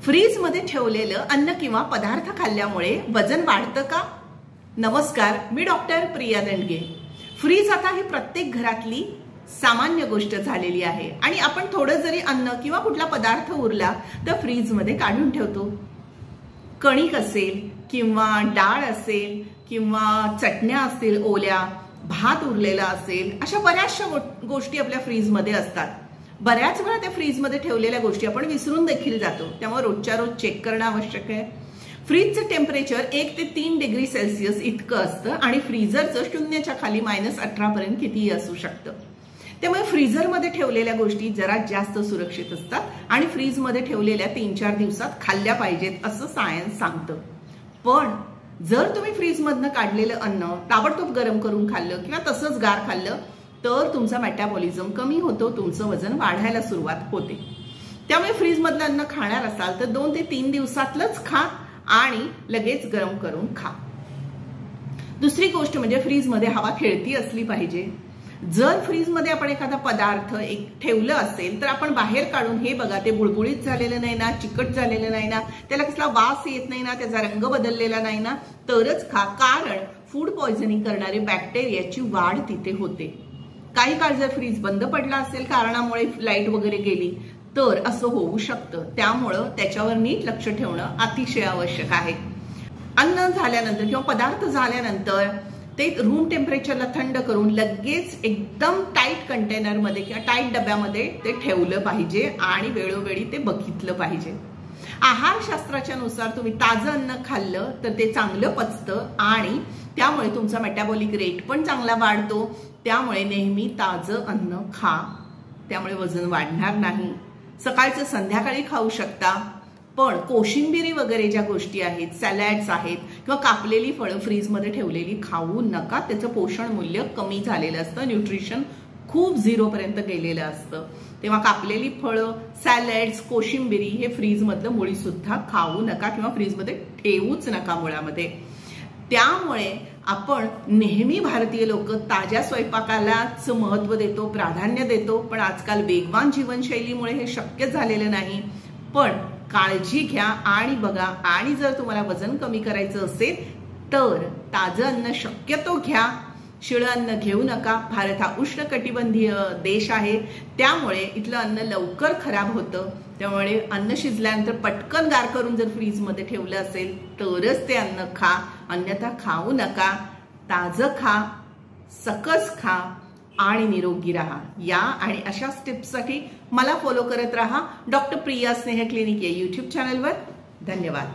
Fridge मध्ये ठेवलेलं अन्न किंवा पदार्थ खाल्ल्यामुळे वजन वाढतं का? नमस्कार, मी डॉक्टर प्रिया दंडगे। फ्रीज आता ही प्रत्येक घरातली सामान्य गोष्ट झालेली आहे आणि आपण थोडं जरी अन्न किंवा कुठला पदार्थ उरला तर फ्रीज मध्ये काढून ठेवतो। कणिक असेल किंवा डाळ असेल किंवा चटण्या असतील, ओल्या भात उरलेला असेल, अशा बऱ्याचशा गोष्टी आपल्या फ्रीज मध्ये असतात। बऱ्याच वेळा त्या फ्रीज मध्ये ठेवलेल्या गोष्टी आपण विसरून देखील जातो, त्यामुळे रोजच्या रोज चेक करणं आवश्यक आहे। फ्रीजचं टेम्परेचर 1 ते 3 डिग्री सेल्सिअस इतकं असतं आणि फ्रीजरचं 0च्या खाली -18 पर्यंत कितीही असू शकतं। त्यामुळे फ्रीजरमध्ये ठेवलेल्या गोष्टी जरा जास्त सुरक्षित असतात आणि फ्रीजमध्ये ठेवलेल्या 3-4 दिवसात खाल्ल्या पाहिजेत असं सायन्स सांगतं। पण जर तुम्ही फ्रीजमधनं काढलेलं अन्न ताबडतोब गरम करून खाल्लं किंवा तसंच गार खाल्लं तर तुमचा मेटाबॉलिझम कमी होतो, तुमचं वजन वाढायला सुरुवात होते। त्यामुळे फ्रीजमधलं अन्न खाणार असाल तर 2 ते 3 दिवसातलंच खा आणि लगेच गरम करून खा। दुसरी गोष्ट म्हणजे फ्रीजमध्ये हवा खेळती असली पाहिजे। जर फ्रीजमध्ये आपण एखादा पदार्थ ठेवलं असेल तर आपण बाहेर काढून हे बघा, ते बुळबुळीत झालेलं नाही ना, चिकट झालेलं नाही ना, त्याला कसला वास येत नाही ना, त्याचा रंग बदललेला नाही ना, तरच खा। कारण फूड पॉइझनिंग करणारे बॅक्टेरियाची वाढ तिथे होते। काही काळ जर फ्रीज बंद पडला असेल कारणामुळे, लाईट वगैरे गेली तर असं होऊ शकतं। त्यामुळं त्याच्यावर नीट लक्ष ठेवणं अतिशय आवश्यक आहे। अन्न झाल्यानंतर किंवा पदार्थ झाल्यानंतर ते रूम टेम्परेचरला थंड करून लगेच एकदम टाईट कंटेनरमध्ये किंवा टाईट डब्यामध्ये ते ठेवलं पाहिजे आणि वेळोवेळी ते बघितलं पाहिजे। आहारशास्त्राच्या नुसार तुम्ही ताजं अन्न खाल्लं तर ते चांगलं पचतं आणि त्यामुळे तुमचा मेटाबॉलिक रेट पण चांगला वाढतो। त्यामुळे नेहमी ताजं अन्न खा, त्यामुळे वजन वाढणार नाही। सकाळचं संध्याकाळी खाऊ शकता, पण कोशिंबिरी वगैरे ज्या गोष्टी आहेत, सॅलॅड्स आहेत किंवा कापलेली फळं फ्रीजमध्ये ठेवलेली खाऊ नका। त्याचं पोषण मूल्य कमी झालेलं असतं, न्यूट्रिशन खूप 0 पर्यंत गेलेलं असतं। तेव्हा कापलेली फळं, सॅलॅड्स, कोशिंबिरी हे फ्रीजमधलं मुळी सुद्धा खाऊ नका किंवा फ्रीजमध्ये ठेवूच नका मुळामध्ये। त्यामुळे आपण नेहमी भारतीय लोक ताज्या स्वयंपाकालाच महत्त्व देतो, प्राधान्य देतो, पण आजकाल वेगवान जीवनशैलीमुळे हे शक्य झालेलं नाही। पण काळजी घ्या आणि बघा, आणि जर तुम्हाला वजन कमी करायचं असेल तर ताजं अन्न शक्यतो घ्या, शिळं अन्न घेऊ नका। भारत हा उष्णकटिबंधीय देश आहे, त्यामुळे इथलं अन्न लवकर खराब होतं। त्यामुळे अन्न शिजल्यानंतर पटकन गार करून जर फ्रीजमध्ये ठेवलं असेल तरच ते अन्न खा, अन्यथा खाऊ नका। ताजं खा, सकस खा आणि निरोगी राहा। या आणि अशाच टिप्ससाठी मला फॉलो करत राहा डॉक्टर प्रिया स्नेह क्लिनिक या YouTube चॅनलवर। धन्यवाद।